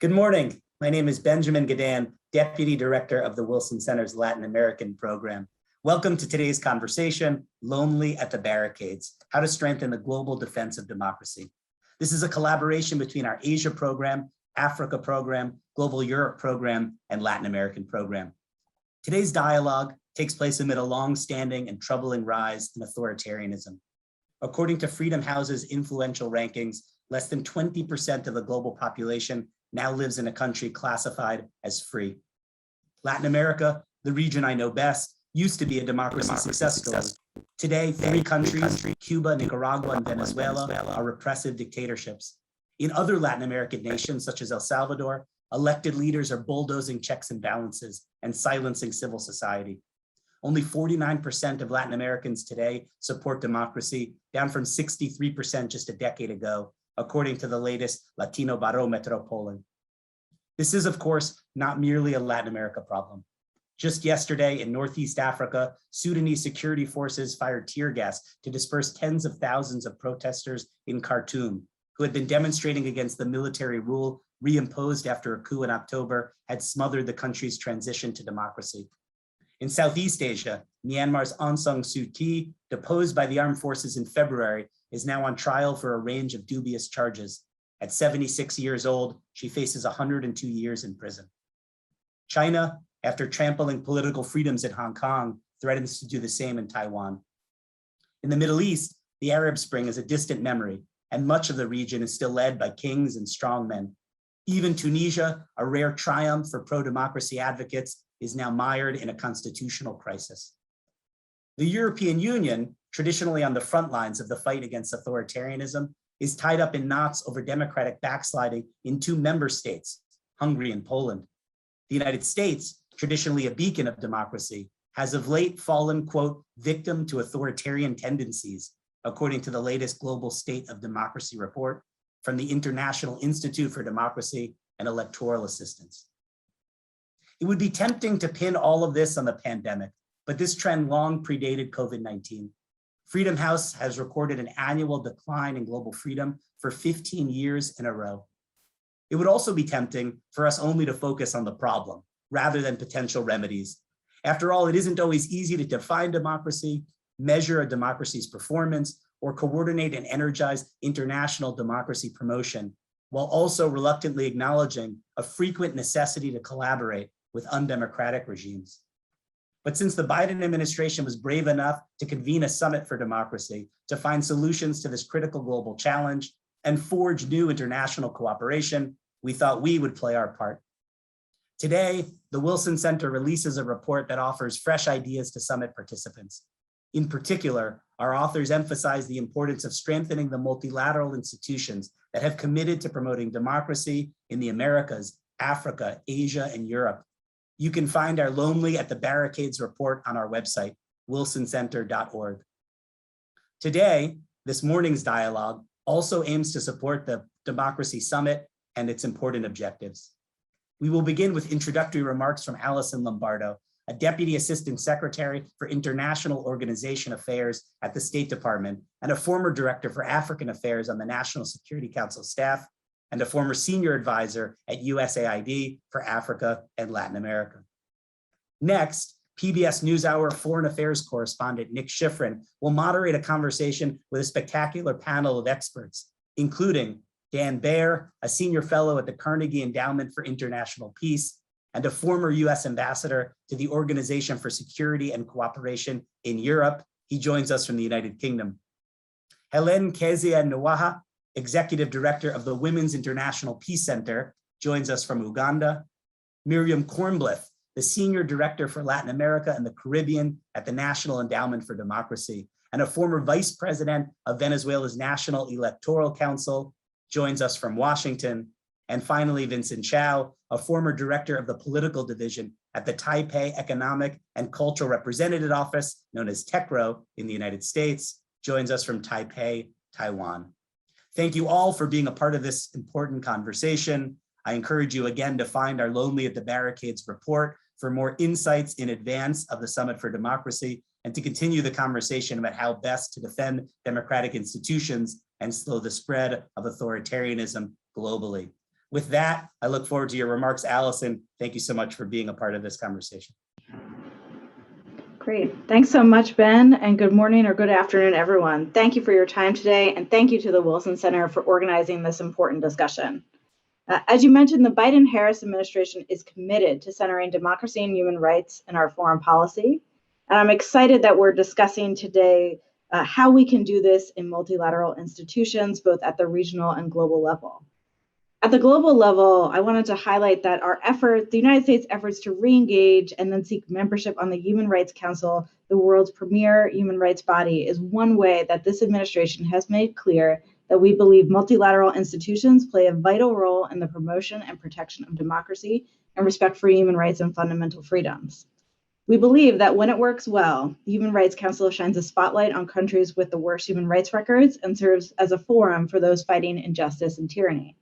Good morning. My name is Benjamin Gadan, Deputy Director of the Wilson Center's Latin American Program. Welcome to today's conversation, Lonely at the Barricades, How to Strengthen the Global Defense of Democracy. This is a collaboration between our Asia program, Africa program, Global Europe program, and Latin American program. Today's dialogue takes place amid a long-standing and troubling rise in authoritarianism. According to Freedom House's influential rankings, less than 20% of the global population now lives in a country classified as free. Latin America, the region I know best, used to be a democracy success story. Today, three countries, Cuba, Nicaragua, and Venezuela, are repressive dictatorships. In other Latin American nations, such as El Salvador, elected leaders are bulldozing checks and balances and silencing civil society. Only 49% of Latin Americans today support democracy, down from 63% just a decade ago, according to the latest Latino Barometro polling. This is, of course, not merely a Latin America problem. Just yesterday in Northeast Africa, Sudanese security forces fired tear gas to disperse tens of thousands of protesters in Khartoum, who had been demonstrating against the military rule reimposed after a coup in October had smothered the country's transition to democracy. In Southeast Asia, Myanmar's Aung San Suu Kyi, deposed by the armed forces in February, is now on trial for a range of dubious charges. At 76 years old, she faces 102 years in prison. China, after trampling political freedoms in Hong Kong, threatens to do the same in Taiwan. In the Middle East, the Arab Spring is a distant memory, and much of the region is still led by kings and strongmen. Even Tunisia, a rare triumph for pro-democracy advocates, is now mired in a constitutional crisis. The European Union, traditionally on the front lines of the fight against authoritarianism, is tied up in knots over democratic backsliding in two member states, Hungary and Poland. The United States, traditionally a beacon of democracy, has of late fallen, quote, victim to authoritarian tendencies, according to the latest Global State of Democracy report from the International Institute for Democracy and Electoral Assistance. It would be tempting to pin all of this on the pandemic, but this trend long predated COVID-19. Freedom House has recorded an annual decline in global freedom for 15 years in a row. It would also be tempting for us only to focus on the problem rather than potential remedies. After all, it isn't always easy to define democracy, measure a democracy's performance, or coordinate and energize international democracy promotion, while also reluctantly acknowledging a frequent necessity to collaborate with undemocratic regimes. But since the Biden administration was brave enough to convene a summit for democracy to find solutions to this critical global challenge and forge new international cooperation, we thought we would play our part. Today, the Wilson Center releases a report that offers fresh ideas to summit participants. In particular, our authors emphasize the importance of strengthening the multilateral institutions that have committed to promoting democracy in the Americas, Africa, Asia, and Europe. You can find our Lonely at the Barricades report on our website, wilsoncenter.org. Today, this morning's dialogue also aims to support the Democracy Summit and its important objectives. We will begin with introductory remarks from Alison Lombardo, a Deputy Assistant Secretary for International Organization Affairs at the State Department and a former Director for African Affairs on the National Security Council staff, and a former Senior Advisor at USAID for Africa and Latin America. Next, PBS NewsHour Foreign Affairs correspondent Nick Schifrin will moderate a conversation with a spectacular panel of experts, including Dan Baer, a Senior Fellow at the Carnegie Endowment for International Peace, and a former US Ambassador to the Organization for Security and Cooperation in Europe. He joins us from the United Kingdom. Helen Kezia Nwaha, Executive Director of the Women's International Peace Center, joins us from Uganda. Miriam Kornblith, the Senior Director for Latin America and the Caribbean at the National Endowment for Democracy, and a former Vice President of Venezuela's National Electoral Council, joins us from Washington. And finally, Vincent Chow, a former Director of the Political Division at the Taipei Economic and Cultural Representative Office, known as TECRO in the United States, joins us from Taipei, Taiwan. Thank you all for being a part of this important conversation. I encourage you again to find our Lonely at the Barricades report for more insights in advance of the Summit for Democracy and to continue the conversation about how best to defend democratic institutions and slow the spread of authoritarianism globally. With that, I look forward to your remarks. Allison, thank you so much for being a part of this conversation. Great. Thanks so much, Ben, and good morning or good afternoon, everyone. Thank you for your time today, and thank you to the Wilson Center for organizing this important discussion. As you mentioned, the Biden-Harris administration is committed to centering democracy and human rights in our foreign policy, and I'm excited that we're discussing today how we can do this in multilateral institutions, both at the regional and global level. At the global level, I wanted to highlight that the United States' efforts to re-engage and then seek membership on the Human Rights Council, the world's premier human rights body, is one way that this administration has made clear that we believe multilateral institutions play a vital role in the promotion and protection of democracy and respect for human rights and fundamental freedoms. We believe that when it works well, the Human Rights Council shines a spotlight on countries with the worst human rights records and serves as a forum for those fighting injustice and tyranny.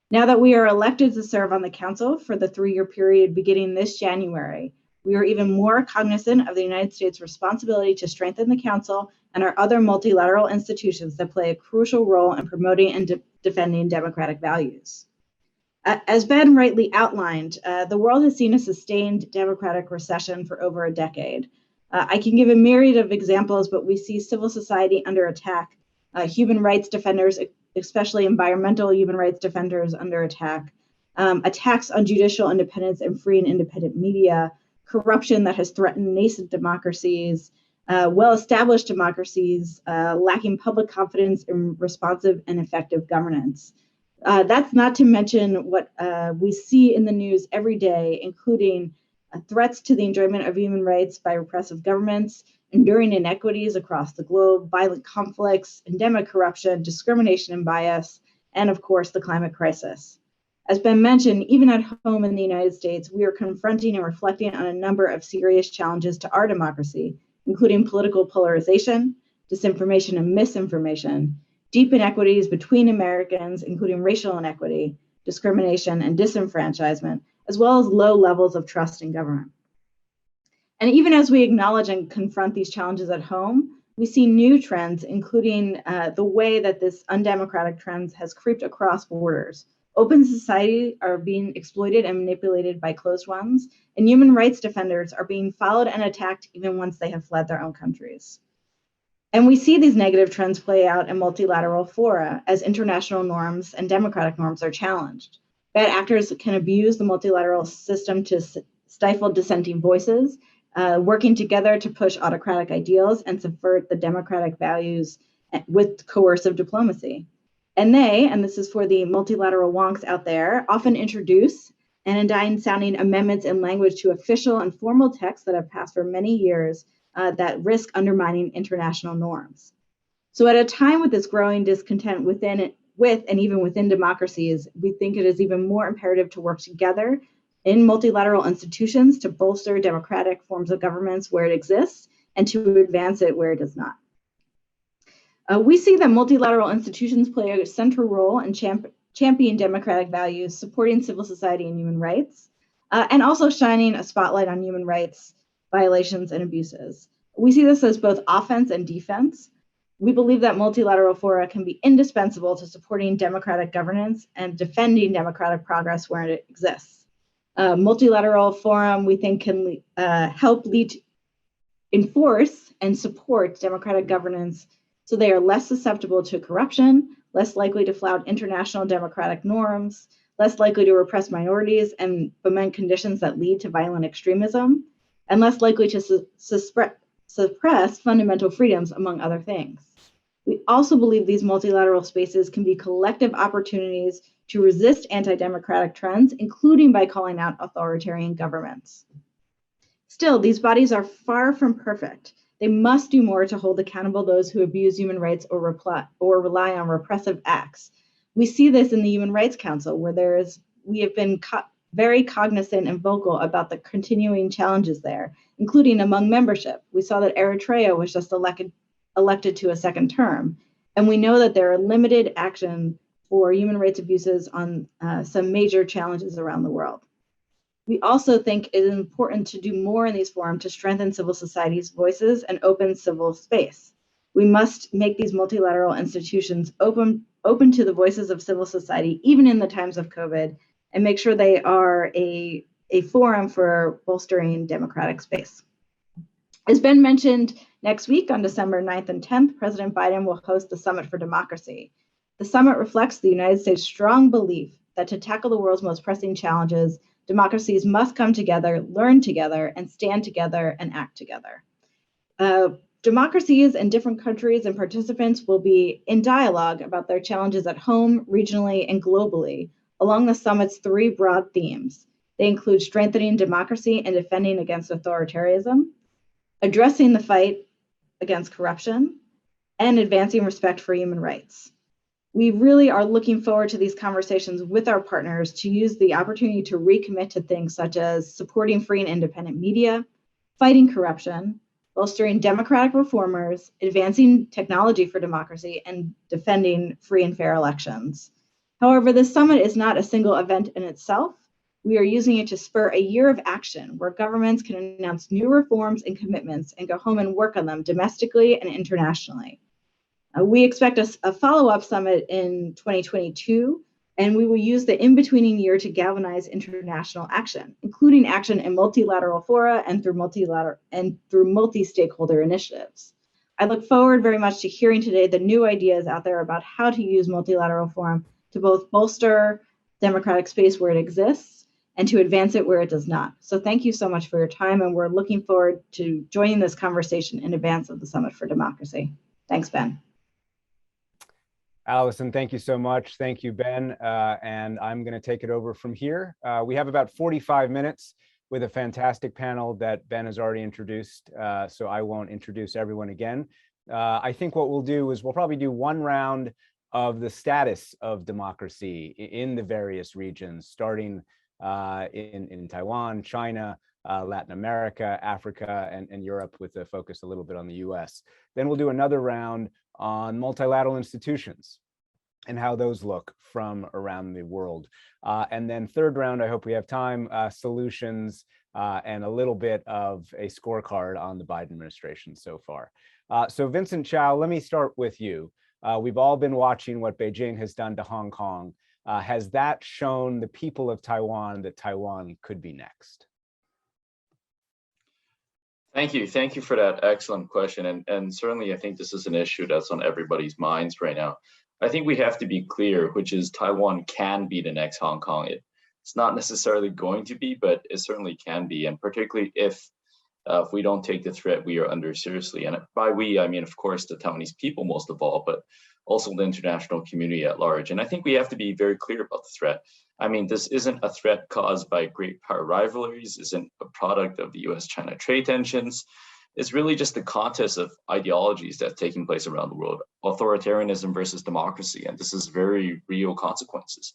Now that we are elected to serve on the Council for the 3-year period beginning this January, we are even more cognizant of the United States' responsibility to strengthen the Council and our other multilateral institutions that play a crucial role in promoting and defending democratic values. As Ben rightly outlined, the world has seen a sustained democratic recession for over a decade. I can give a myriad of examples, but we see civil society under attack, human rights defenders, especially environmental human rights defenders, under attack, attacks on judicial independence and free and independent media, corruption that has threatened nascent democracies, well-established democracies, lacking public confidence in responsive and effective governance. That's not to mention what we see in the news every day, including threats to the enjoyment of human rights by repressive governments, enduring inequities across the globe, violent conflicts, endemic corruption, discrimination and bias, and of course, the climate crisis. As Ben mentioned, even at home in the United States, we are confronting and reflecting on a number of serious challenges to our democracy, including political polarization, disinformation and misinformation, deep inequities between Americans, including racial inequity, discrimination and disenfranchisement, as well as low levels of trust in government. And even as we acknowledge and confront these challenges at home, we see new trends, including the way that this undemocratic trends has creeped across borders. Open society are being exploited and manipulated by closed ones, and human rights defenders are being followed and attacked even once they have fled their own countries. And we see these negative trends play out in multilateral fora as international norms and democratic norms are challenged. Bad actors can abuse the multilateral system to stifle dissenting voices, working together to push autocratic ideals and subvert the democratic values with coercive diplomacy. And this is for the multilateral wonks out there, often introduce anodyne sounding amendments in language to official and formal texts that have passed for many years that risk undermining international norms. So at a time with this growing discontent with and even within democracies, we think it is even more imperative to work together in multilateral institutions to bolster democratic forms of governments where it exists and to advance it where it does not. We see that multilateral institutions play a central role in championing democratic values, supporting civil society and human rights, and also shining a spotlight on human rights violations and abuses. We see this as both offense and defense. We believe that multilateral fora can be indispensable to supporting democratic governance and defending democratic progress where it exists. Multilateral forum, we think, can help enforce and support democratic governance so they are less susceptible to corruption, less likely to flout international democratic norms, less likely to repress minorities and foment conditions that lead to violent extremism, and less likely to suppress fundamental freedoms, among other things. We also believe these multilateral spaces can be collective opportunities to resist anti-democratic trends, including by calling out authoritarian governments. Still, these bodies are far from perfect. They must do more to hold accountable those who abuse human rights or rely on repressive acts. We see this in the Human Rights Council, where we have been very cognizant and vocal about the continuing challenges there, including among membership. We saw that Eritrea was just elected to a second term, and we know that there are limited action for human rights abuses on some major challenges around the world. We also think it is important to do more in these forums to strengthen civil society's voices and open civil space. We must make these multilateral institutions open open to the voices of civil society, even in the times of COVID, and make sure they are a forum for bolstering democratic space. As Ben mentioned, next week on December 9th and 10th, President Biden will host the Summit for Democracy. The summit reflects the United States' strong belief that to tackle the world's most pressing challenges, democracies must come together, learn together, and stand together and act together. Democracies in different countries and participants will be in dialogue about their challenges at home, regionally, and globally along the summit's three broad themes. They include strengthening democracy and defending against authoritarianism, addressing the fight against corruption, and advancing respect for human rights. We really are looking forward to these conversations with our partners to use the opportunity to recommit to things such as supporting free and independent media, fighting corruption, bolstering democratic reformers, advancing technology for democracy, and defending free and fair elections. However, this summit is not a single event in itself. We are using it to spur a year of action where governments can announce new reforms and commitments and go home and work on them domestically and internationally. We expect a follow-up summit in 2022, and we will use the in-betweening year to galvanize international action, including action in multilateral fora and through multi-stakeholder initiatives. I look forward very much to hearing today the new ideas out there about how to use multilateral forum to both bolster democratic space where it exists and to advance it where it does not. So thank you so much for your time, and we're looking forward to joining this conversation in advance of the Summit for Democracy. Thanks, Ben. Allison, thank you so much. Thank you, Ben. And I'm going to take it over from here. We have about 45 minutes with a fantastic panel that Ben has already introduced, so I won't introduce everyone again. I think what we'll do is we'll probably do one round of the status of democracy in the various regions, starting in Taiwan, China, Latin America, Africa, and Europe, with a focus a little bit on the US. Then we'll do another round on multilateral institutions and how those look from around the world. And then third round, I hope we have time, solutions, and a little bit of a scorecard on the Biden administration so far. So Vincent Chow, let me start with you. We've all been watching what Beijing has done to Hong Kong. Has that shown the people of Taiwan that Taiwan could be next? Thank you for that excellent question. And certainly I think this is an issue that's on everybody's minds right now. I think we have to be clear, which is Taiwan can be the next Hong Kong. It's not necessarily going to be, but it certainly can be. And particularly if we don't take the threat we are under seriously. And by we, I mean, of course, the Taiwanese people most of all, but also the international community at large. And I think we have to be very clear about the threat. I mean, this isn't a threat caused by great power rivalries, isn't a product of the US-China trade tensions. It's really just the contest of ideologies that's taking place around the world, authoritarianism versus democracy, and this is very real consequences.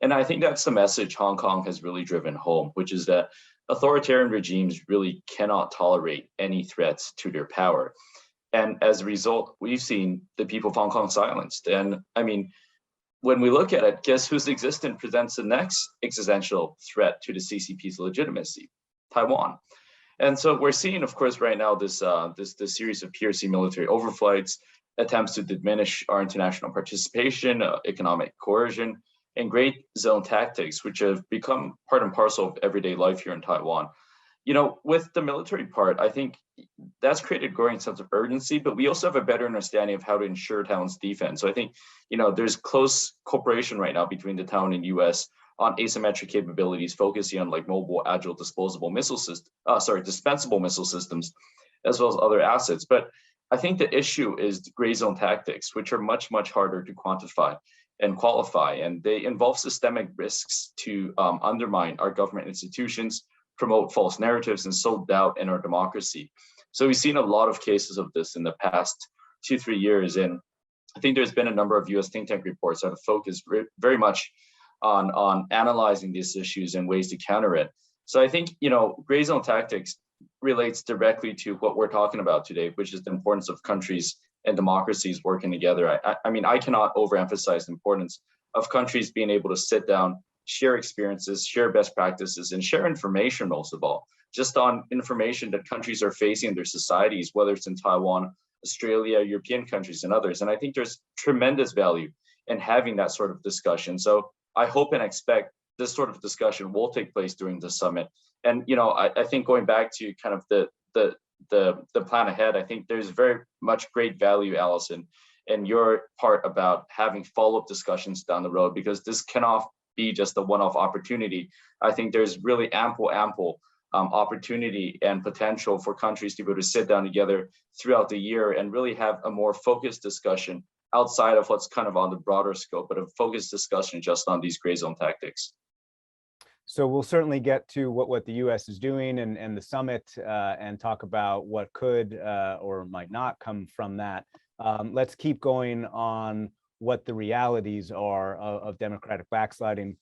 And I think that's the message Hong Kong has really driven home, which is that authoritarian regimes really cannot tolerate any threats to their power. And as a result, we've seen the people of Hong Kong silenced. And I mean, when we look at it, guess whose existence presents the next existential threat to the CCP's legitimacy? Taiwan. And so we're seeing, of course, right now this series of PRC military overflights, attempts to diminish our international participation, economic coercion, and gray zone tactics, which have become part and parcel of everyday life here in Taiwan. You know, with the military part, I think that's created a growing sense of urgency, but we also have a better understanding of how to ensure Taiwan's defense. So I think, you know, there's close cooperation right now between the Taiwan and US on asymmetric capabilities, focusing on like mobile, agile, dispensable missile systems, as well as other assets. But I think the issue is the gray zone tactics, which are much, much harder to quantify and qualify. And they involve systemic risks to undermine our government institutions, promote false narratives, and sow doubt in our democracy. So we've seen a lot of cases of this in the past 2-3 years. And I think there's been a number of US think tank reports that have focused very much on analyzing these issues and ways to counter it. So I think, you know, gray zone tactics relates directly to what we're talking about today, which is the importance of countries and democracies working together. I mean, I cannot overemphasize the importance of countries being able to sit down, share experiences, share best practices, and share information most of all, just on information that countries are facing in their societies, whether it's in Taiwan, Australia, European countries, and others. And I think there's tremendous value and having that sort of discussion. So I hope and expect this sort of discussion will take place during the summit. And I think going back to kind of the plan ahead, I think there's very much great value, Allison, in your part about having follow-up discussions down the road, because this cannot be just a one-off opportunity. I think there's really ample opportunity and potential for countries to be able to sit down together throughout the year and really have a more focused discussion outside of what's kind of on the broader scope, but a focused discussion just on these gray zone tactics. So we'll certainly get to what the U.S. is doing and the summit and talk about what could or might not come from that. Let's keep going on what the realities are of democratic backsliding.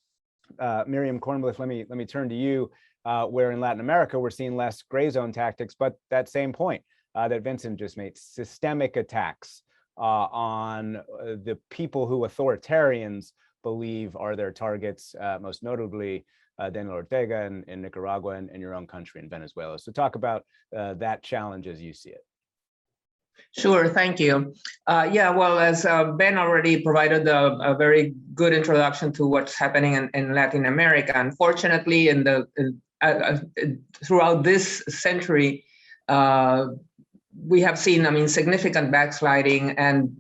Miriam Cornbluth, let me turn to you. Where in Latin America we're seeing less gray zone tactics, but that same point that Vincent just made: systemic attacks on the people who authoritarians believe are their targets, most notably Daniel Ortega in Nicaragua and your own country in Venezuela. So talk about that challenge as you see it. Sure, thank you. Yeah, well, as Ben already provided a very good introduction to what's happening in Latin America. Unfortunately, throughout this century, we have seen, significant backsliding and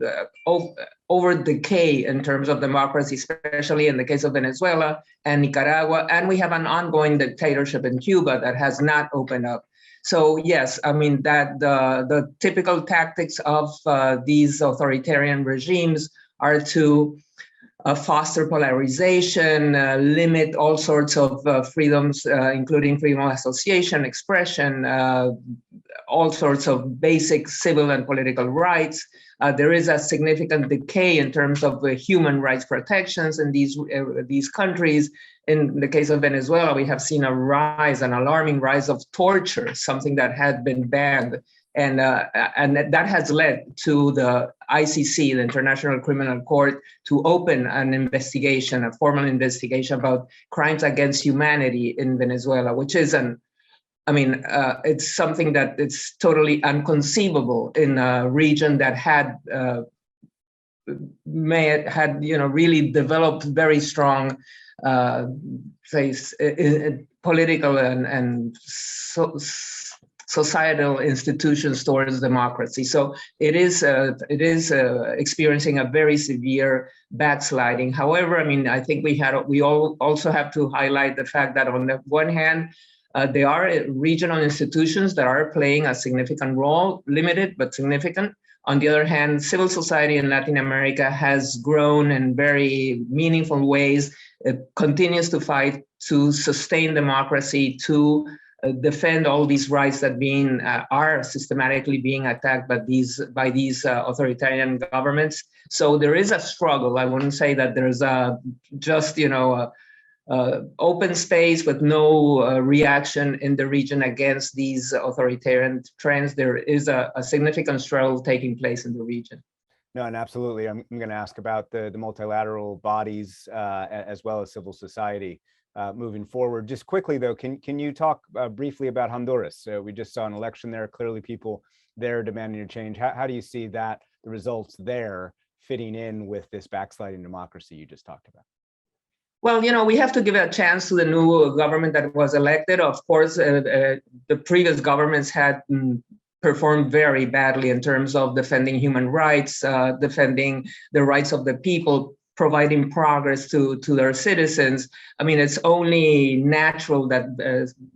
over decay in terms of democracy, especially in the case of Venezuela and Nicaragua. And we have an ongoing dictatorship in Cuba that has not opened up. So yes, that the typical tactics of these authoritarian regimes are to foster polarization, limit all sorts of freedoms, including freedom of association, expression, all sorts of basic civil and political rights. There is a significant decay in terms of human rights protections in these countries. In the case of Venezuela, we have seen an alarming rise of torture, something that had been banned. And that has led to the ICC, the International Criminal Court, to open an investigation, a formal investigation about crimes against humanity in Venezuela, which is it's something that it's totally inconceivable in a region that had really developed very strong political and societal institutions towards democracy. So it is experiencing a very severe backsliding. However, I think we all also have to highlight the fact that on the one hand, there are regional institutions that are playing a significant role, limited but significant. On the other hand, civil society in Latin America has grown in very meaningful ways. It continues to fight to sustain democracy, to defend all these rights that are systematically being attacked by these authoritarian governments. So there is a struggle. I wouldn't say that there's open space with no reaction in the region against these authoritarian trends. There is a significant struggle taking place in the region. No, and absolutely. I'm going to ask about the multilateral bodies as well as civil society moving forward. Just quickly, though, can you talk briefly about Honduras? We just saw an election there. Clearly, people there demanding a change. How do you see the results there fitting in with this backsliding democracy you just talked about? Well, we have to give a chance to the new government that was elected. Of course, the previous governments had performed very badly in terms of defending human rights, defending the rights of the people, providing progress to their citizens. It's only natural that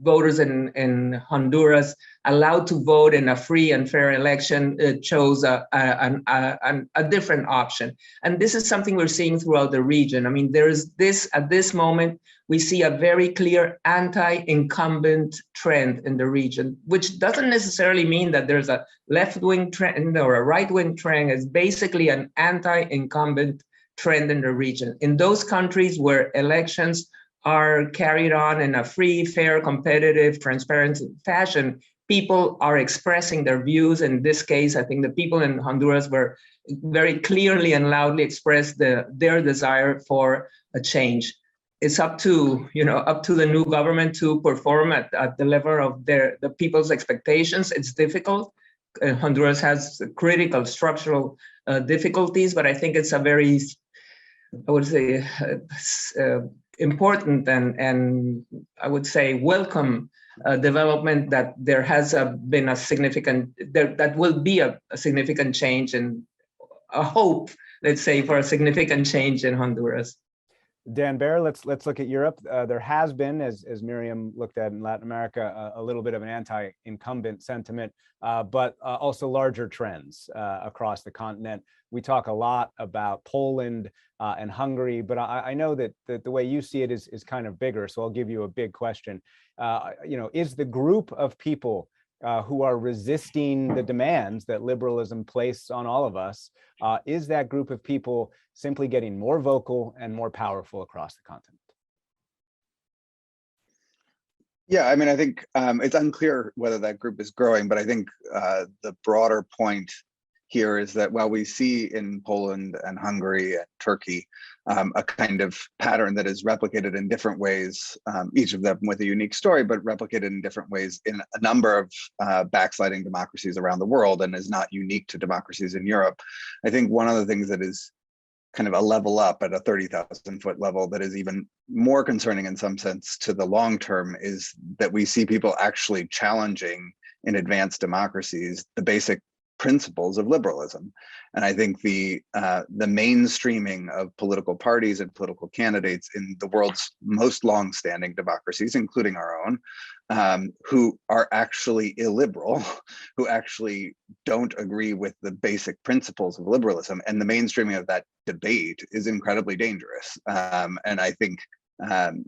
voters in Honduras allowed to vote in a free and fair election chose a different option. And this is something we're seeing throughout the region. At this moment, we see a very clear anti-incumbent trend in the region, which doesn't necessarily mean that there's a left-wing trend or a right-wing trend. It's basically an anti-incumbent trend in the region. In those countries where elections are carried on in a free, fair, competitive, transparent fashion, people are expressing their views. In this case, I think the people in Honduras were very clearly and loudly expressed their desire for a change. It's up to the new government to perform at the level of the people's expectations. It's difficult. Honduras has critical structural difficulties, but I think it's a very I would say, important and I would say welcome development that there has been a significant, that will be a significant change and a hope, let's say, for a significant change in Honduras. Dan Baer, let's look at Europe. There has been, as Miriam looked at in Latin America, a little bit of an anti-incumbent sentiment, but also larger trends across the continent. We talk a lot about Poland and Hungary, but I know that the way you see it is kind of bigger. So I'll give you a big question. Is the group of people who are resisting the demands that liberalism places on all of us, is that group of people simply getting more vocal and more powerful across the continent? Yeah, I mean, I think it's unclear whether that group is growing, but I think the broader point here is that while we see in Poland and Hungary and Turkey a kind of pattern that is replicated in different ways, each of them with a unique story, but replicated in different ways in a number of backsliding democracies around the world and is not unique to democracies in Europe. I think one of the things that is kind of a level up at a 30,000-foot level that is even more concerning in some sense to the long term is that we see people actually challenging in advanced democracies the basic principles of liberalism. And I think the mainstreaming of political parties and political candidates in the world's most long-standing democracies, including our own, who are actually illiberal, who actually don't agree with the basic principles of liberalism, and the mainstreaming of that debate is incredibly dangerous. And I think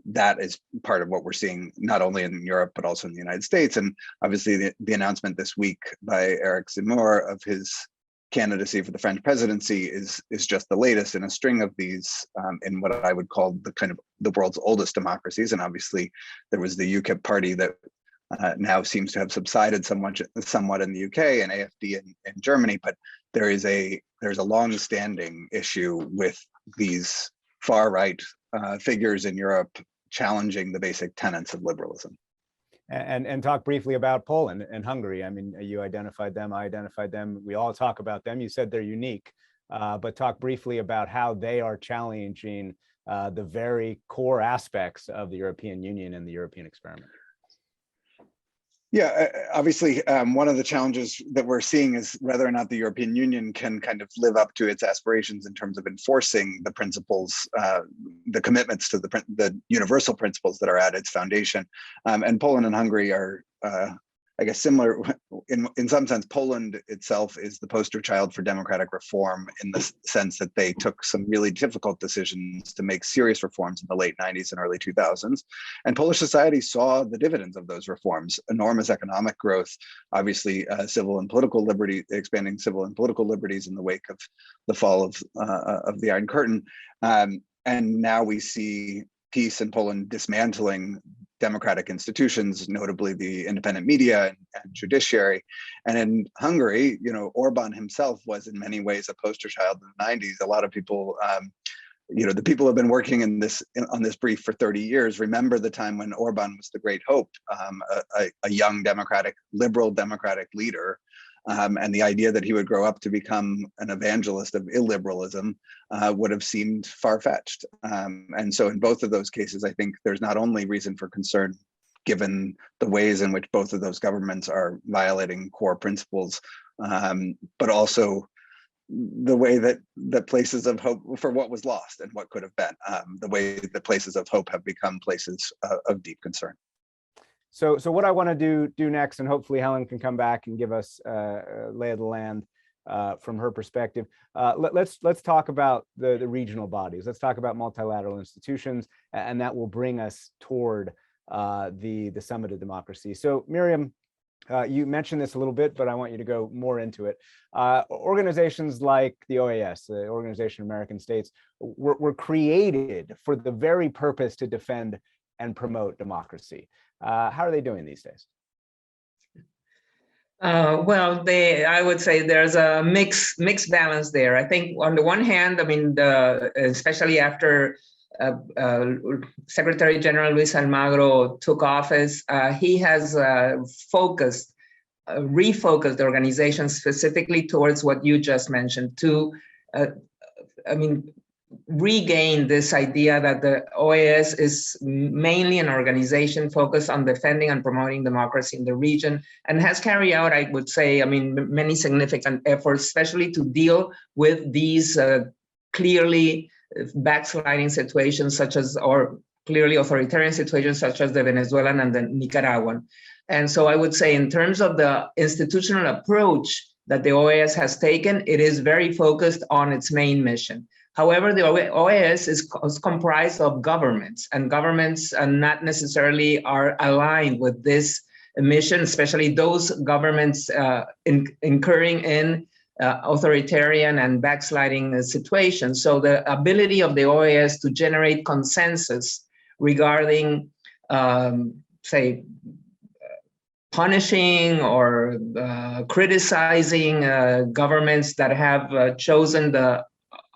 that is part of what we're seeing, not only in Europe, but also in the United States. And obviously the announcement this week by Eric Zemmour of his candidacy for the French presidency is just the latest in a string of these in what I would call the kind of the world's oldest democracies. And obviously there was the UKIP party that now seems to have subsided somewhat in the UK and AfD in Germany, but there's a long-standing issue with these far-right figures in Europe challenging the basic tenets of liberalism. And talk briefly about Poland and Hungary. I mean, you identified them, I identified them. We all talk about them. You said they're unique, but talk briefly about how they are challenging the very core aspects of the European Union and the European experiment. Yeah, obviously, one of the challenges that we're seeing is whether or not the European Union can kind of live up to its aspirations in terms of enforcing the principles, the commitments to the universal principles that are at its foundation. And Poland and Hungary are, I guess, similar in some sense. Poland itself is the poster child for democratic reform in the sense that they took some really difficult decisions to make serious reforms in the late 90s and early 2000s. And Polish society saw the dividends of those reforms: enormous economic growth, obviously civil and political liberty, expanding civil and political liberties in the wake of the fall of the Iron Curtain. And now we see peace in Poland dismantling democratic institutions, notably the independent media and judiciary. And in Hungary, Orban himself was in many ways a poster child in the 90s. A lot of people, the people who have been working on this brief for 30 years remember the time when Orban was the great hope, a young liberal democratic leader. And the idea that he would grow up to become an evangelist of illiberalism would have seemed far-fetched. And so in both of those cases, I think there's not only reason for concern, given the ways in which both of those governments are violating core principles, but also the way that the places of hope for what was lost and what could have been, the way that places of hope have become places of deep concern. So what I want to do next, and hopefully Helen can come back and give us a lay of the land from her perspective. Let's talk about the regional bodies. Let's talk about multilateral institutions, and that will bring us toward the summit of democracy. So Miriam, you mentioned this a little bit, but I want you to go more into it. Organizations like the OAS, the Organization of American States, were created for the very purpose to defend and promote democracy. How are they doing these days? Well, I would say there's a mixed balance there. I think on the one hand, I mean, especially after Secretary General Luis Almagro took office, he has refocused the organization specifically towards what you just mentioned, regain this idea that the OAS is mainly an organization focused on defending and promoting democracy in the region, and has carried out, I would say, I mean, many significant efforts, especially to deal with these clearly backsliding situations such as, or clearly authoritarian situations such as the Venezuelan and the Nicaraguan. And so I would say in terms of the institutional approach that the OAS has taken, it is very focused on its main mission. However, the OAS is comprised of governments, and governments not necessarily are aligned with this mission, especially those governments incurring in authoritarian and backsliding situations. So the ability of the OAS to generate consensus regarding, say, punishing or criticizing governments that have chosen the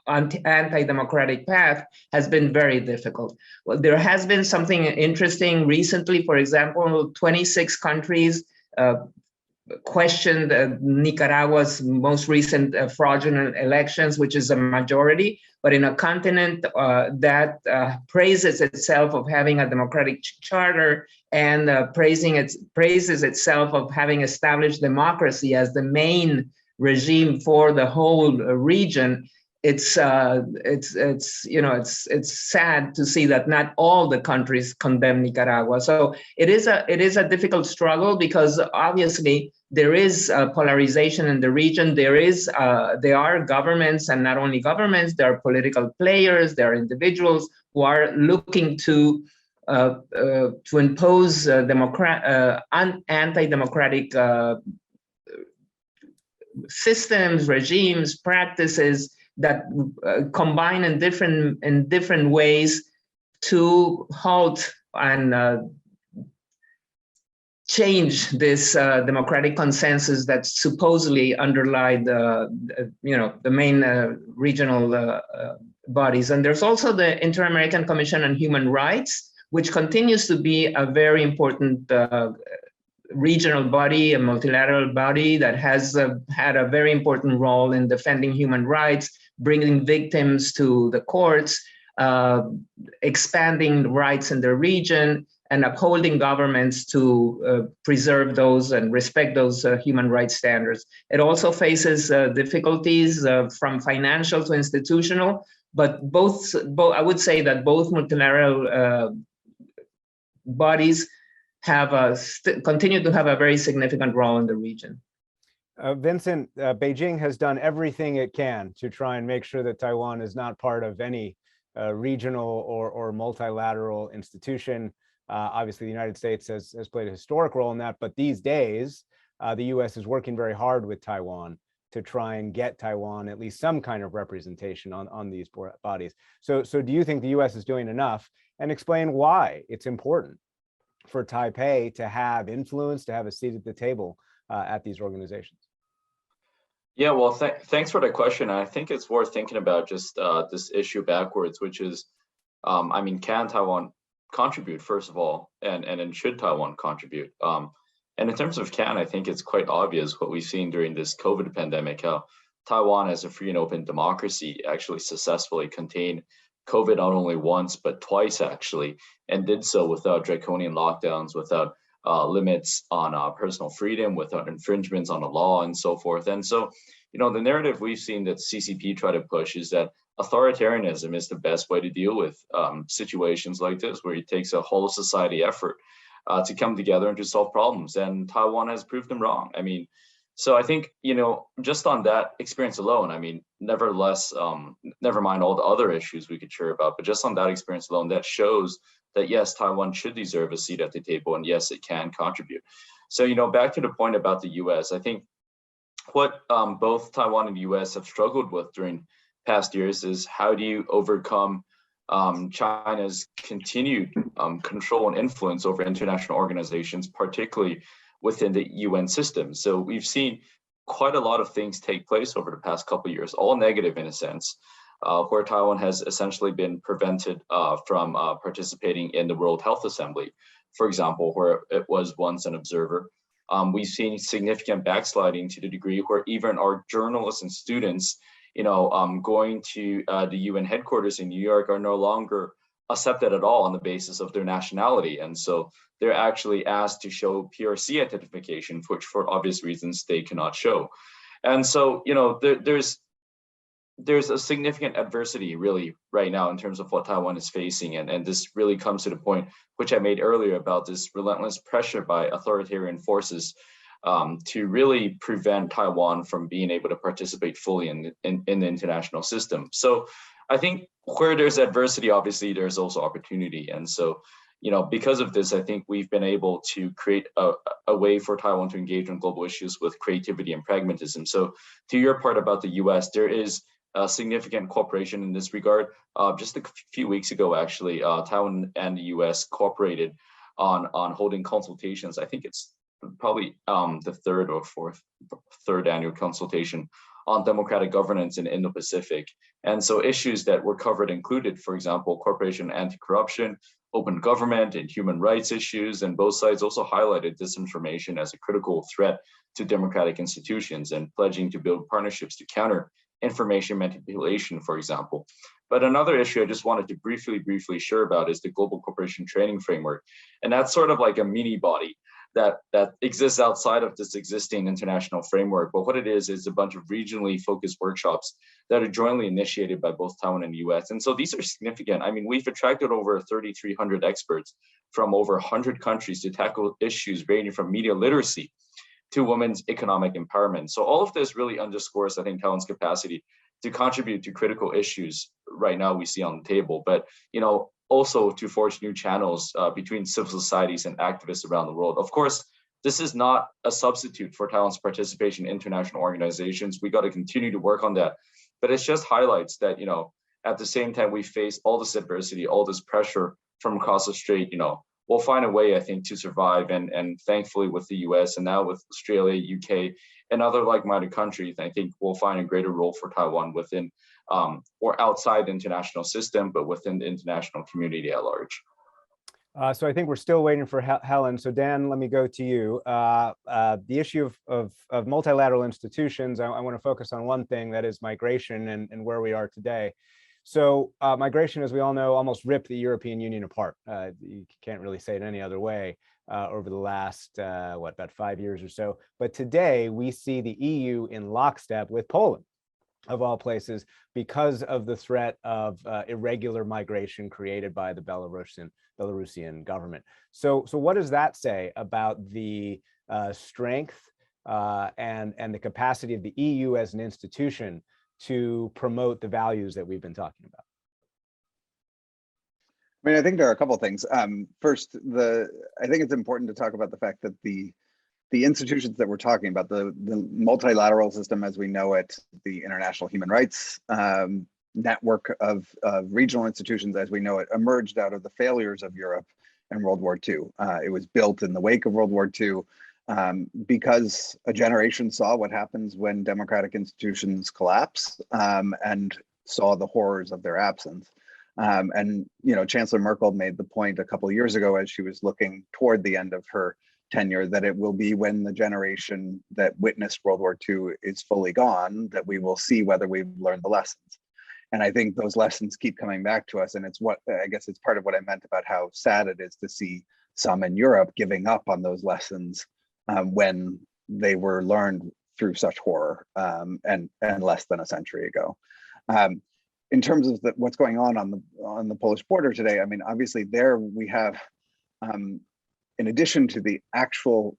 anti-democratic path has been very difficult. Well, there has been something interesting recently. For example, 26 countries questioned Nicaragua's most recent fraudulent elections, which is a majority, but in a continent that praises itself of having a democratic charter and praises itself of having established democracy as the main regime for the whole region. It's sad to see that not all the countries condemn Nicaragua. So it is a difficult struggle, because obviously there is polarization in the region. There are governments, and not only governments, there are political players, there are individuals who are looking to impose anti-democratic systems, regimes, practices that combine in different ways to halt and change this democratic consensus that supposedly underlie the main regional bodies. And there's also the Inter-American Commission on Human Rights, which continues to be a very important regional body, a multilateral body that has had a very important role in defending human rights, bringing victims to the courts, expanding rights in the region, and upholding governments to preserve those and respect those human rights standards. It also faces difficulties from financial to institutional, but both I would say that both multilateral bodies have continue to have a very significant role in the region. Vincent, Beijing has done everything it can to try and make sure that Taiwan is not part of any regional or multilateral institution. Obviously, the United States has played a historic role in that, but these days, the US is working very hard with Taiwan to try and get Taiwan at least some kind of representation on these bodies. So do you think the US is doing enough? And explain why it's important for Taipei to have influence, to have a seat at the table at these organizations? Yeah, well, thanks for the question. I think it's worth thinking about just this issue backwards, which is, I mean, can Taiwan contribute, first of all, and then should Taiwan contribute? And in terms of can, I think it's quite obvious what we've seen during this COVID pandemic, how Taiwan, as a free and open democracy, actually successfully contained COVID not only once, but twice, actually, and did so without draconian lockdowns, without limits on personal freedom, without infringements on the law, and so forth. And so, you know, the narrative we've seen that CCP try to push is that authoritarianism is the best way to deal with situations like this, where it takes a whole society effort to come together and to solve problems. And Taiwan has proved them wrong. I mean, so I think, you know, just on that experience alone, I mean, nevertheless, never mind all the other issues we could share about, but just on that experience alone, that shows that yes, Taiwan should deserve a seat at the table, and yes, it can contribute. So, you know, back to the point about the US, I think what both Taiwan and the US have struggled with during past years is how do you overcome China's continued control and influence over international organizations, particularly within the UN system. So we've seen quite a lot of things take place over the past couple of years, all negative in a sense, where Taiwan has essentially been prevented from participating in the World Health Assembly, for example, where it was once an observer. We've seen significant backsliding to the degree where even our journalists and students going to the UN headquarters in New York are no longer accepted at all on the basis of their nationality. And so they're actually asked to show PRC identification, which for obvious reasons they cannot show. And so, there's a significant adversity really right now in terms of what Taiwan is facing. And this really comes to the point which I made earlier about this relentless pressure by authoritarian forces to really prevent Taiwan from being able to participate fully in the international system. So I think where there's adversity, obviously there's also opportunity. And so, because of this, I think we've been able to create a way for Taiwan to engage on global issues with creativity and pragmatism. So to your part about the US, there is a significant cooperation in this regard. Just a few weeks ago, actually, Taiwan and the US cooperated on holding consultations. I think it's probably the third annual consultation on democratic governance in Indo-Pacific. And so issues that were covered included, for example, cooperation, anti-corruption, open government, and human rights issues. And both sides also highlighted disinformation as a critical threat to democratic institutions and pledging to build partnerships to counter information manipulation, for example. But another issue I just wanted to briefly share about is the Global Cooperation Training Framework. And that's sort of like a mini body that exists outside of this existing international framework. But what it is a bunch of regionally focused workshops that are jointly initiated by both Taiwan and the US. And so these are significant. I mean, we've attracted over 3,300 experts from over 100 countries to tackle issues ranging from media literacy to women's economic empowerment. So all of this really underscores, I think, Taiwan's capacity to contribute to critical issues right now we see on the table, but also to forge new channels between civil societies and activists around the world. Of course, this is not a substitute for Taiwan's participation in international organizations. We got to continue to work on that, but it just highlights that at the same time we face all this adversity, all this pressure from across the strait, we'll find a way, I think, to survive. And thankfully with the US and now with Australia, UK, and other like-minded countries, I think we'll find a greater role for Taiwan within or outside the international system, but within the international community at large. So I think we're still waiting for Helen. So Dan, let me go to you. The issue of multilateral institutions, I want to focus on one thing, that is migration and where we are today. So migration, as we all know, almost ripped the European Union apart. You can't really say it any other way over the last, about 5 years or so. But today we see the EU in lockstep with Poland, of all places, because of the threat of irregular migration created by the Belarusian government. So what does that say about the strength and the capacity of the EU as an institution to promote the values that we've been talking about? I mean, I think there are a couple of things. First, I think it's important to talk about the fact that the institutions that we're talking about, the multilateral system as we know it, the international human rights network of regional institutions as we know it, emerged out of the failures of Europe in World War II. It was built in the wake of World War II because a generation saw what happens when democratic institutions collapse and saw the horrors of their absence. And Chancellor Merkel made the point a couple of years ago as she was looking toward the end of her tenure that it will be when the generation that witnessed World War II is fully gone that we will see whether we've learned the lessons. And I think those lessons keep coming back to us. And it's it's part of what I meant about how sad it is to see some in Europe giving up on those lessons when they were learned through such horror and less than a century ago. In terms of what's going on the Polish border today, I mean, obviously there we have, in addition to the actual,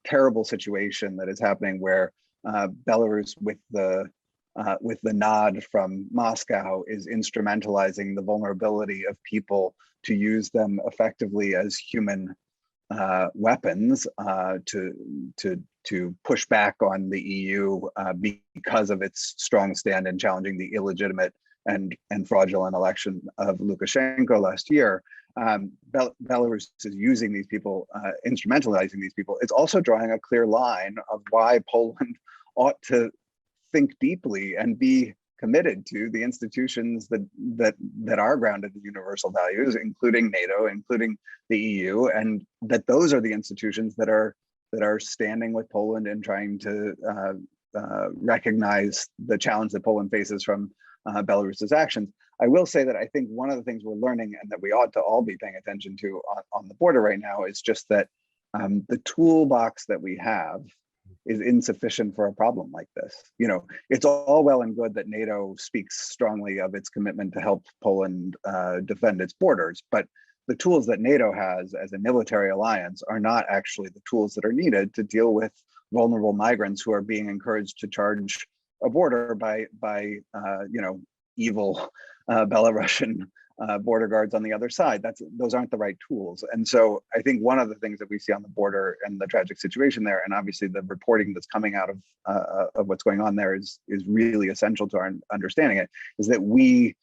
terrible situation that is happening where Belarus with the nod from Moscow is instrumentalizing the vulnerability of people to use them effectively as human weapons to push back on the EU because of its strong stand in challenging the illegitimate and fraudulent election of Lukashenko last year. Belarus is using these people, instrumentalizing these people. It's also drawing a clear line of why Poland ought to think deeply and be committed to the institutions that are grounded in universal values, including NATO, including the EU, and that those are the institutions that are standing with Poland and trying to recognize the challenge that Poland faces from Belarus's actions. I will say that I think one of the things we're learning and that we ought to all be paying attention to on the border right now is just that the toolbox that we have is insufficient for a problem like this. You know, it's all well and good that NATO speaks strongly of its commitment to help Poland defend its borders, but the tools that NATO has as a military alliance are not actually the tools that are needed to deal with vulnerable migrants who are being encouraged to charge a border by you know, evil Belarusian border guards on the other side. Those aren't the right tools. And so I think one of the things that we see on the border and the tragic situation there, and obviously the reporting that's coming out of what's going on there is really essential to our understanding it, is that we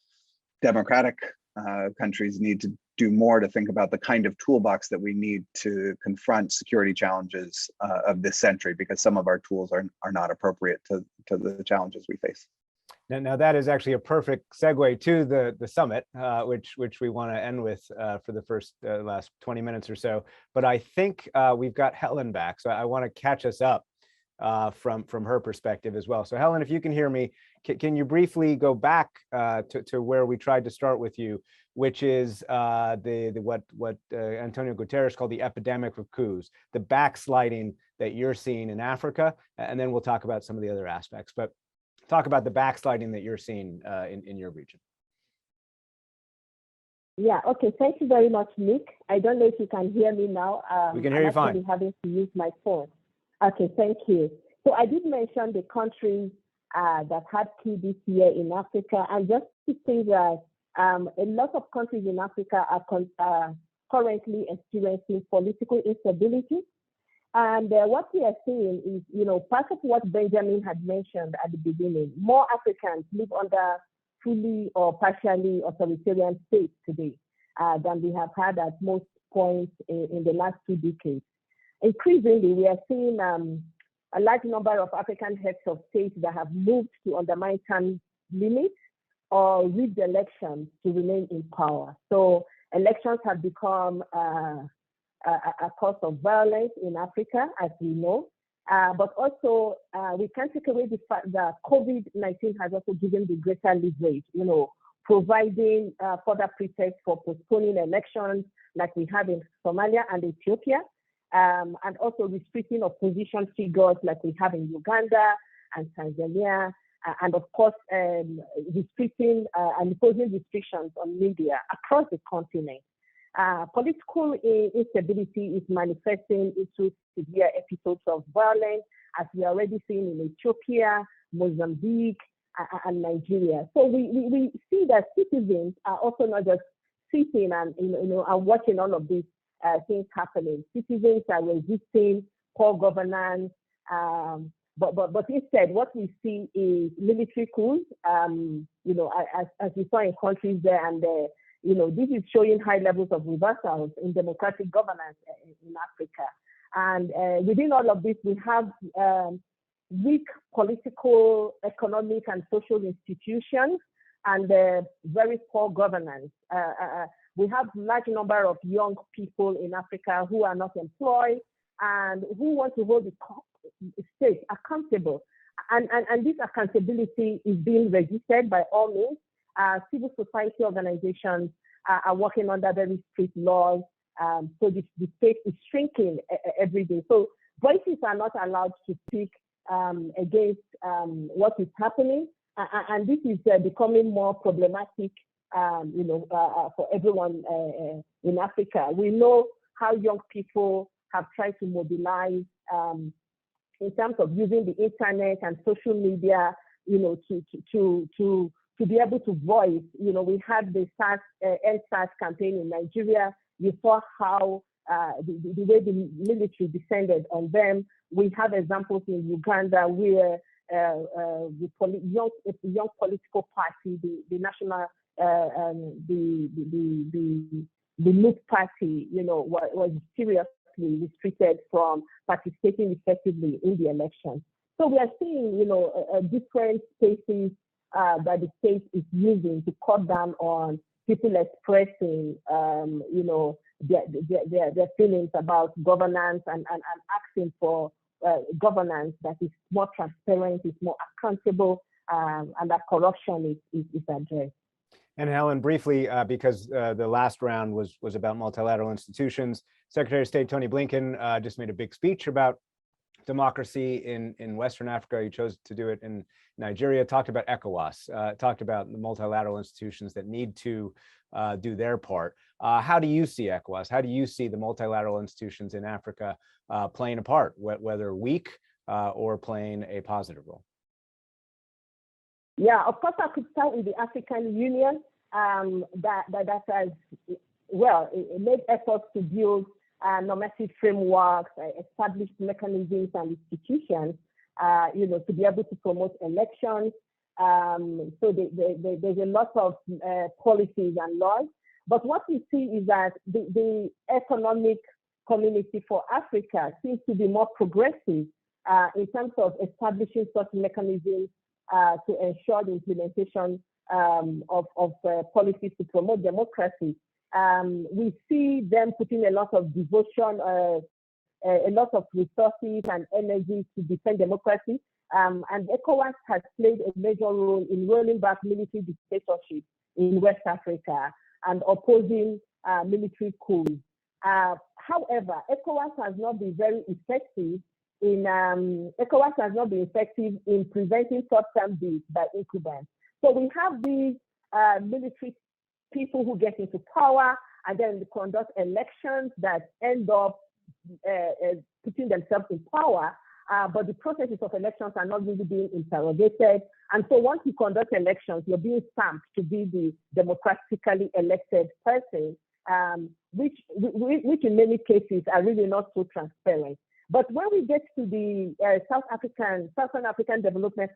democratic countries need to do more to think about the kind of toolbox that we need to confront security challenges of this century, because some of our tools are not appropriate to the challenges we face. Now that is actually a perfect segue to the summit, which we want to end with for the first last 20 minutes or so. But I think we've got Helen back, so I want to catch us up from her perspective as well. So Helen, if you can hear me, can you briefly go back to where we tried to start with you, which is what Antonio Guterres called the epidemic of coups, the backsliding that you're seeing in Africa, and then we'll talk about some of the other aspects. But talk about the backsliding that you're seeing in your region. Yeah, okay, thank you very much, Nick. I don't know if you can hear me now. We can hear you fine. I'm having to use my phone. Okay, thank you. So I did mention the countries that had coup this year in Africa, and just to say that a lot of countries in Africa are currently experiencing political instability. And what we are seeing is, you know, part of what Benjamin had mentioned at the beginning, more Africans live under fully or partially authoritarian states today than we have had at most points in the last 2 decades. Increasingly, we are seeing a large number of African heads of state that have moved to undermine term limits or rig the elections to remain in power. So elections have become a cause of violence in Africa, as we know. But also, we can't take away the fact that COVID-19 has also given the greater leverage, you know, providing further pretext for postponing elections like we have in Somalia and Ethiopia, and also restricting opposition figures like we have in Uganda and Tanzania, and of course, restricting and imposing restrictions on media across the continent. Political instability is manifesting into severe episodes of violence, as we are already seeing in Ethiopia, Mozambique, and Nigeria. So we see that citizens are also not just sitting and and watching all of these things happening. Citizens are resisting poor governance, but instead, what we see is military coups. As we saw in countries there, and this is showing high levels of reversals in democratic governance in Africa. And within all of this, we have weak political, economic, and social institutions, and very poor governance. We have a large number of young people in Africa who are not employed and who want to hold the state accountable. And this accountability is being registered by all means. Civil society organizations are working under very strict laws. So the state is shrinking every day. So voices are not allowed to speak against what is happening. And this is becoming more problematic, for everyone in Africa. We know how young people have tried to mobilize in terms of using the internet and social media, to be able to voice. We had the End SARS campaign in Nigeria. You saw how the way the military descended on them. We have examples in Uganda where the young political party, the national, the MOVE party, was seriously restricted from participating effectively in the election. So we are seeing, different spaces that the state is using to cut down on people expressing, their feelings about governance and asking for governance that is more transparent, is more accountable, and that corruption is addressed. And Helen, briefly, because the last round was about multilateral institutions, Secretary of State Tony Blinken just made a big speech about democracy in Western Africa. He chose to do it in Nigeria, talked about ECOWAS, talked about the multilateral institutions that need to do their part. How do you see ECOWAS? How do you see the multilateral institutions in Africa playing a part, whether weak or playing a positive role? Yeah, of course, I could start with the African Union that has, well, made efforts to build normative frameworks, established mechanisms and institutions, to be able to promote elections. So there's a lot of policies and laws. But what we see is that the economic community for Africa seems to be more progressive in terms of establishing such mechanisms to ensure the implementation of policies to promote democracy. We see them putting a lot of devotion, a lot of resources and energy to defend democracy. And ECOWAS has played a major role in rolling back military dictatorship in West Africa and opposing military coups. However, ECOWAS has not been very effective in preventing short-term deeds by incumbents. So we have these military people who get into power and then conduct elections that end up putting themselves in power, but the processes of elections are not really being interrogated. And so once you conduct elections, you're being stamped to be the democratically elected person, which in many cases are really not so transparent. But when we get to the Southern African Development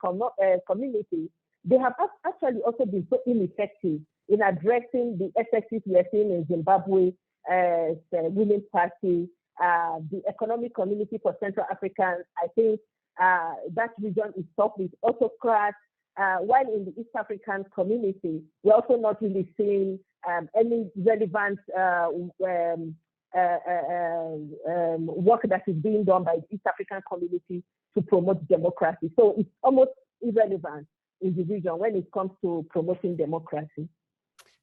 Community, they have actually also been so ineffective in addressing the excesses we are seeing in Zimbabwe, the Women's Party, the Economic Community for Central Africans. I think that region is tough with autocrats, while in the East African community, we're also not really seeing any relevant work that is being done by the East African community to promote democracy. So it's almost irrelevant in the region when it comes to promoting democracy.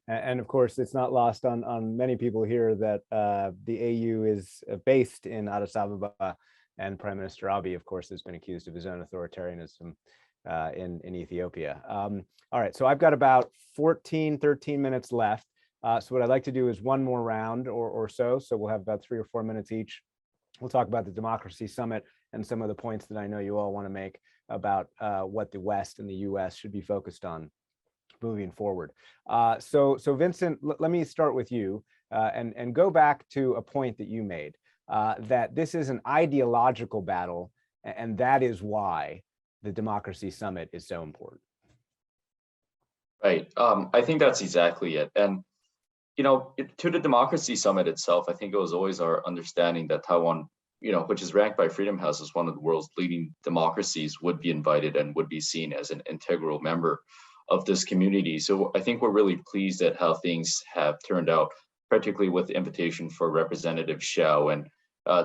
And of course, it's not lost on many people here that the AU is based in Addis Ababa, and Prime Minister Abiy, of course, has been accused of his own authoritarianism in Ethiopia. All right, so I've got about 13 minutes left. So what I'd like to do is one more round or so. So we'll have about 3 or 4 minutes each. We'll talk about the Democracy Summit and some of the points that I know you all want to make about what the West and the US should be focused on moving forward. So Vincent, let me start with you and go back to a point that you made, that this is an ideological battle, and that is why the Democracy Summit is so important. Right. I think that's exactly it. And to the Democracy Summit itself, I think it was always our understanding that Taiwan, which is ranked by Freedom House as one of the world's leading democracies, would be invited and would be seen as an integral member of this community. So I think we're really pleased at how things have turned out, particularly with the invitation for Representative Xiao and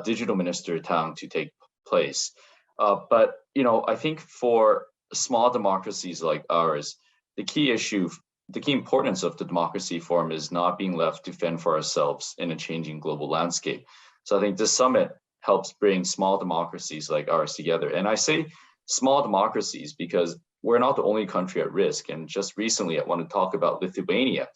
Digital Minister Tang to take place. But I think for small democracies like ours, the key importance of the Democracy Forum is not being left to fend for ourselves in a changing global landscape. So I think this summit helps bring small democracies like ours together. And I say small democracies because we're not the only country at risk. And just recently, I want to talk about Lithuania,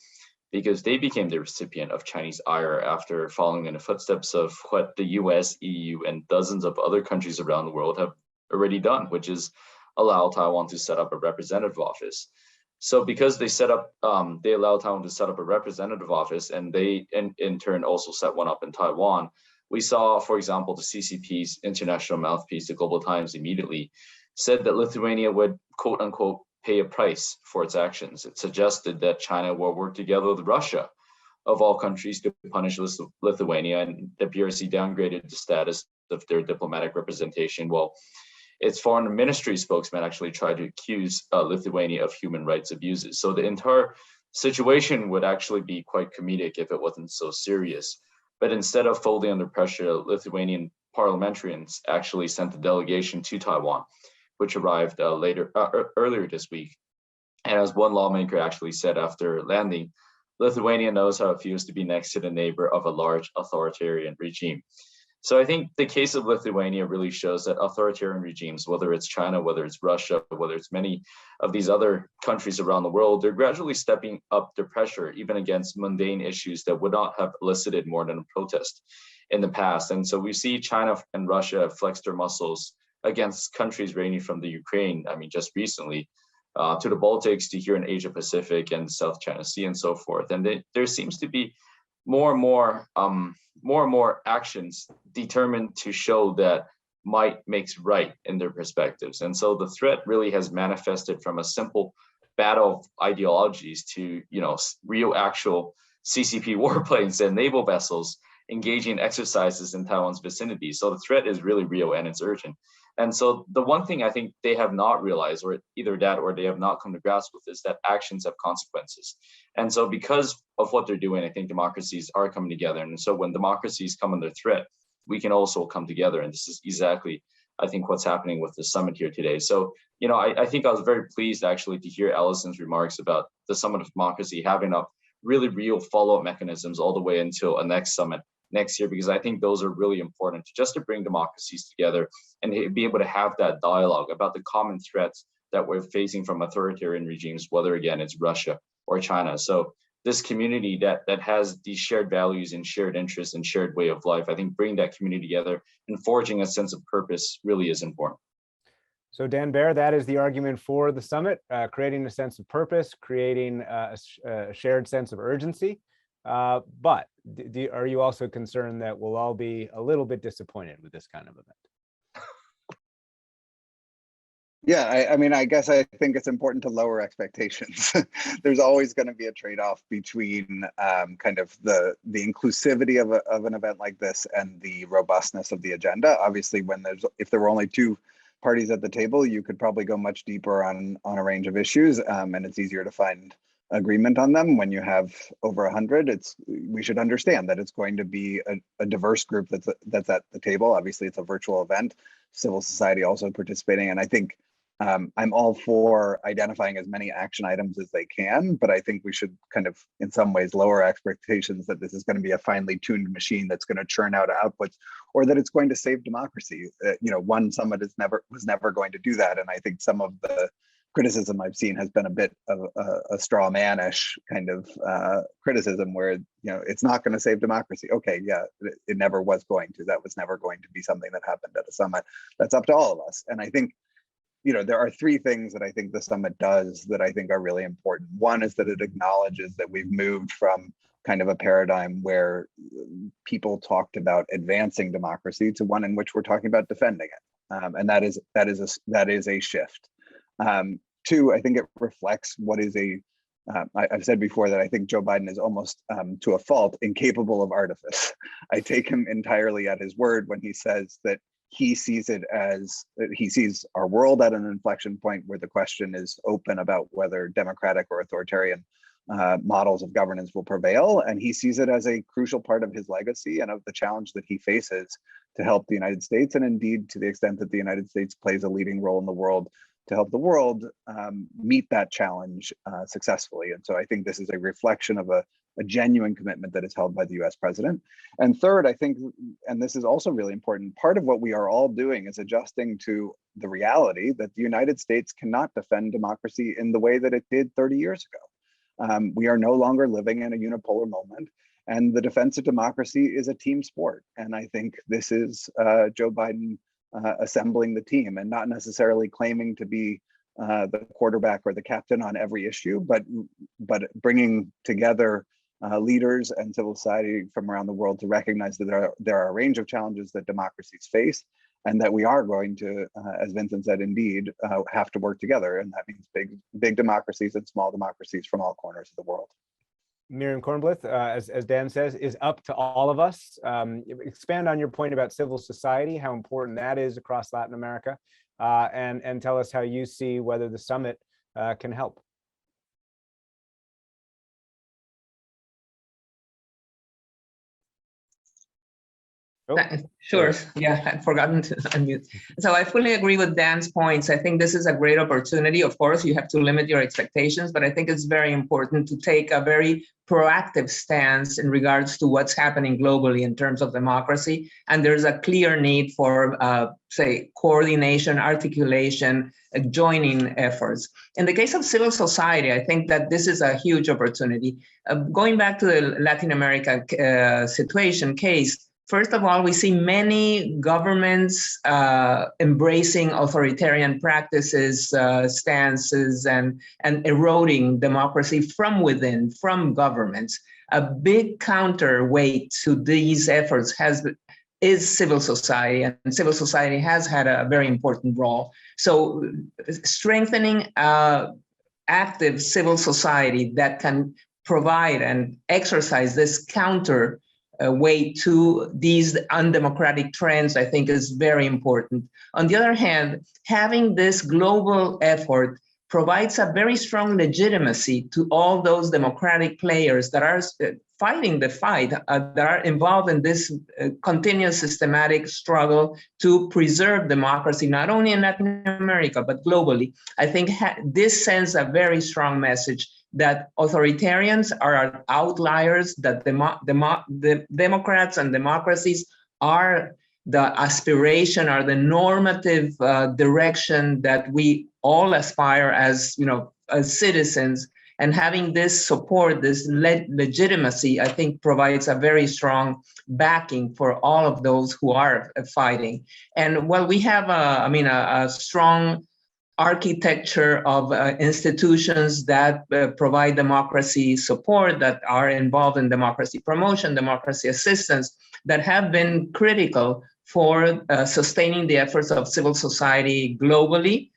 because they became the recipient of Chinese ire after following in the footsteps of what the US, EU, and dozens of other countries around the world have already done, which is allow Taiwan to set up a representative office. So because they allow Taiwan to set up a representative office, and they in turn also set one up in Taiwan, we saw, for example, the CCP's international mouthpiece, the Global Times, immediately said that Lithuania would, quote unquote, pay a price for its actions. It suggested that China will work together with Russia, of all countries, to punish Lithuania, and the PRC downgraded the status of their diplomatic representation. Well, its foreign ministry spokesman actually tried to accuse Lithuania of human rights abuses. So the entire situation would actually be quite comedic if it wasn't so serious. But instead of folding under pressure, Lithuanian parliamentarians actually sent a delegation to Taiwan, which arrived earlier this week. And as one lawmaker actually said after landing, Lithuania knows how it feels to be next to the neighbor of a large authoritarian regime. So I think the case of Lithuania really shows that authoritarian regimes, whether it's China, whether it's Russia, whether it's many of these other countries around the world, they're gradually stepping up the pressure, even against mundane issues that would not have elicited more than a protest in the past. And so we see China and Russia flex their muscles against countries ranging from the Ukraine, I mean, just recently, to the Baltics, to here in Asia Pacific and South China Sea and so forth. And there seems to be more and more actions determined to show that might makes right in their perspectives. And so the threat really has manifested from a simple battle of ideologies to, real actual CCP warplanes and naval vessels engaging in exercises in Taiwan's vicinity. So the threat is really real and it's urgent. And so the one thing I think they have not realized, or either that or they have not come to grasp with, is that actions have consequences. And so because of what they're doing, I think democracies are coming together. And so when democracies come under threat, we can also come together. And this is exactly, I think, what's happening with the summit here today. So, I think I was very pleased actually to hear Allison's remarks about the Summit of Democracy having up really real follow-up mechanisms all the way until a next summit next year, because I think those are really important just to bring democracies together and be able to have that dialogue about the common threats that we're facing from authoritarian regimes, whether again it's Russia or China. So this community that has these shared values and shared interests and shared way of life, I think bringing that community together and forging a sense of purpose really is important. So Dan Baer, that is the argument for the summit, creating a sense of purpose, creating a shared sense of urgency. But are you also concerned that we'll all be a little bit disappointed with this kind of event? Yeah, I mean, I guess I think it's important to lower expectations. There's always going to be a trade-off between kind of the inclusivity of an event like this and the robustness of the agenda. Obviously, if there were only two parties at the table, you could probably go much deeper on a range of issues, and it's easier to find agreement on them. When you have over 100, we should understand that it's going to be a diverse group that's at the table. Obviously, it's a virtual event, civil society also participating, and I think I'm all for identifying as many action items as they can, but I think we should kind of, in some ways, lower expectations that this is going to be a finely tuned machine that's going to churn out outputs, or that it's going to save democracy. One summit was never going to do that, and I think some of the criticism I've seen has been a bit of a straw man-ish kind of criticism where, it's not going to save democracy. Okay, yeah, it never was going to. That was never going to be something that happened at a summit. That's up to all of us. And I think, there are three things that I think the summit does that I think are really important. One is that it acknowledges that we've moved from kind of a paradigm where people talked about advancing democracy to one in which we're talking about defending it. And that is a shift. Two, I think it reflects what is I've said before that I think Joe Biden is almost to a fault incapable of artifice. I take him entirely at his word when he says that he sees our world at an inflection point where the question is open about whether democratic or authoritarian models of governance will prevail. And he sees it as a crucial part of his legacy and of the challenge that he faces to help the United States, and indeed to the extent that the United States plays a leading role in the world, to help the world meet that challenge successfully. And so I think this is a reflection of a genuine commitment that is held by the US president. And third, I think, and this is also really important, part of what we are all doing is adjusting to the reality that the United States cannot defend democracy in the way that it did 30 years ago. We are no longer living in a unipolar moment, and the defense of democracy is a team sport. And I think this is Joe Biden assembling the team and not necessarily claiming to be the quarterback or the captain on every issue, but bringing together leaders and civil society from around the world to recognize that there are a range of challenges that democracies face, and that we are going to, as Vincent said, indeed, have to work together. And that means big democracies and small democracies from all corners of the world. Miriam Kornblith, as Dan says, is up to all of us. Expand on your point about civil society, how important that is across Latin America, and tell us how you see whether the summit can help. Oh, Sure. Yeah, I'd forgotten to unmute. So I fully agree with Dan's points. I think this is a great opportunity. Of course, you have to limit your expectations, but I think it's very important to take a very proactive stance in regards to what's happening globally in terms of democracy. And there's a clear need for, say, coordination, articulation, joining efforts. In the case of civil society, I think that this is a huge opportunity. Going back to the Latin America situation case, first of all, we see many governments embracing authoritarian practices, stances, and eroding democracy from within, from governments. A big counterweight to these efforts is civil society, and civil society has had a very important role. So strengthening active civil society that can provide and exercise this counter way to these undemocratic trends, I think, is very important. On the other hand, having this global effort provides a very strong legitimacy to all those democratic players that are fighting the fight, that are involved in this continuous systematic struggle to preserve democracy, not only in Latin America, but globally. I think this sends a very strong message that authoritarians are outliers, that the Democrats and democracies are the aspiration, are the normative direction that we all aspire as, as citizens. And having this support, this legitimacy, I think provides a very strong backing for all of those who are fighting. And while we have a strong architecture of institutions that provide democracy support, that are involved in democracy promotion, democracy assistance, that have been critical for sustaining the efforts of civil society globally,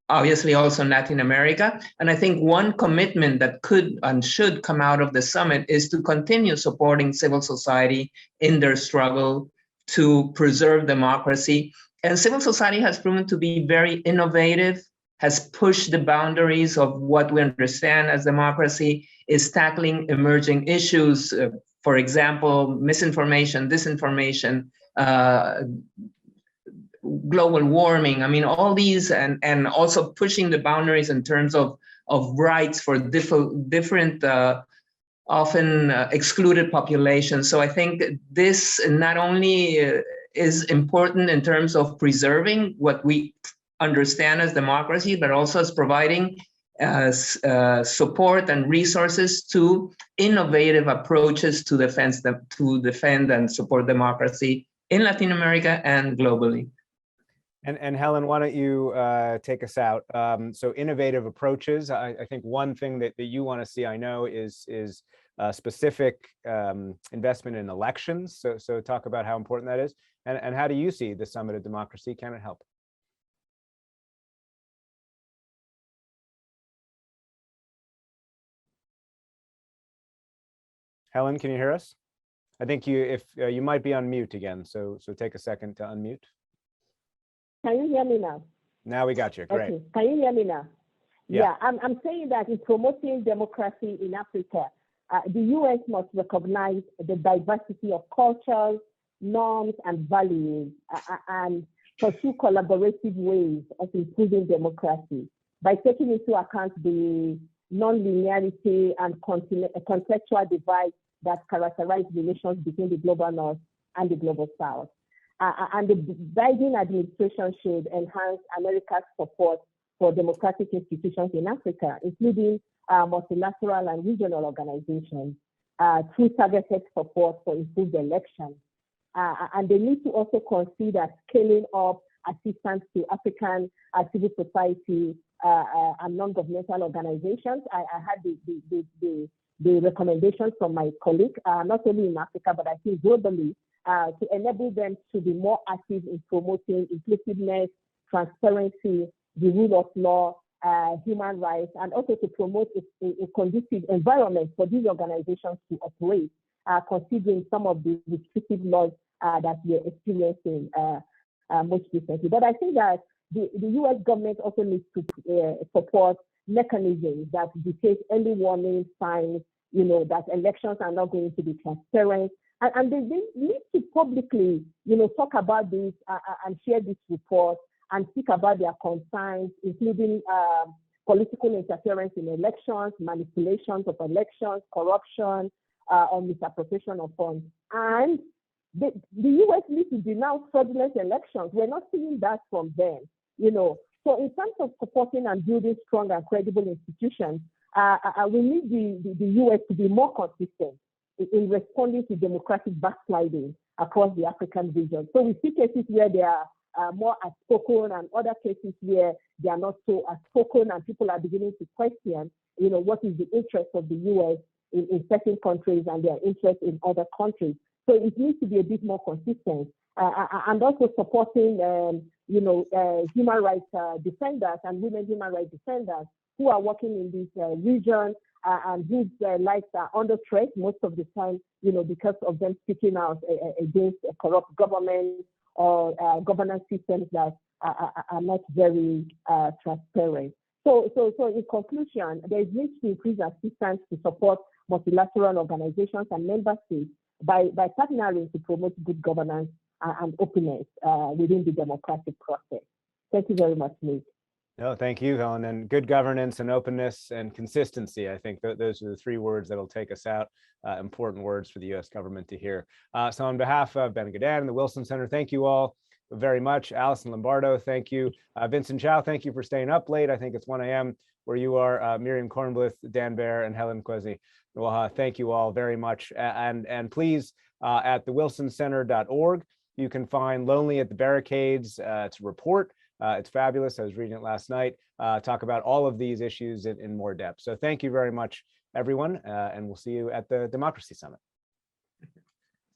obviously also in Latin America. And I think one commitment that could and should come out of the summit is to continue supporting civil society in their struggle to preserve democracy. And civil society has proven to be very innovative, has pushed the boundaries of what we understand as democracy, is tackling emerging issues, for example, misinformation, disinformation, global warming. I mean, all these, and also pushing the boundaries in terms of rights for different often excluded populations. So I think this not only is important in terms of preserving what we understand as democracy, but also as providing support and resources to innovative approaches to defend and support democracy in Latin America and globally. And Helen, why don't you take us out? So innovative approaches. I think one thing that you want to see, I know, is specific investment in elections. So talk about how important that is. And how do you see the Summit of Democracy? Can it help? Helen, can you hear us? I think you might be on mute again. So take a second to unmute. Can you hear me now? Now we got you. Great. Okay. Can you hear me now? Yeah. I'm saying that in promoting democracy in Africa, the US must recognize the diversity of cultures, norms, and values, and pursue collaborative ways of improving democracy by taking into account the non-linearity and contextual divide that characterize relations between the global North and the global South. And the Biden administration should enhance America's support for democratic institutions in Africa, including multilateral and regional organizations, through targeted support for improved elections. And they need to also consider scaling up assistance to African civil society and non-governmental organizations. I had the recommendations from my colleague, not only in Africa, but I think globally, to enable them to be more active in promoting inclusiveness, transparency, the rule of law, human rights, and also to promote a conducive environment for these organizations to operate, considering some of the restrictive laws that we are experiencing most recently. But I think that the US government also needs to support mechanisms that detect early warning signs, that elections are not going to be transparent, And they need to publicly, talk about this and share this report and speak about their concerns, including political interference in elections, manipulations of elections, corruption, or misappropriation of funds. And the US needs to denounce fraudulent elections. We're not seeing that from them, So in terms of supporting and building strong and credible institutions, we need the US to be more consistent in responding to democratic backsliding across the African region. So we see cases where they are more outspoken and other cases where they are not so outspoken and people are beginning to question, what is the interest of the US in certain countries and their interest in other countries. So it needs to be a bit more consistent. And also supporting, human rights defenders and women human rights defenders who are working in this region and whose lives are under threat most of the time, because of them speaking out against corrupt governments or governance systems that are not very transparent. So in conclusion, there is need to increase assistance to support multilateral organizations and member states by partnering to promote good governance and openness within the democratic process. Thank you very much, Nick. No, thank you, Helen. And good governance and openness and consistency. I think those are the three words that'll take us out, important words for the US government to hear. So on behalf of Ben Gadan and the Wilson Center, thank you all very much. Alison Lombardo, thank you. Vincent Chow, thank you for staying up late. I think it's 1 a.m. where you are. Miriam Kornbluth, Dan Baer, and Helen Kwesi. Thank you all very much. And please, at thewilsoncenter.org, you can find Lonely at the Barricades. It's a report. It's fabulous. I was reading it last night. Talk about all of these issues in more depth. So thank you very much, everyone. And we'll see you at the Democracy Summit.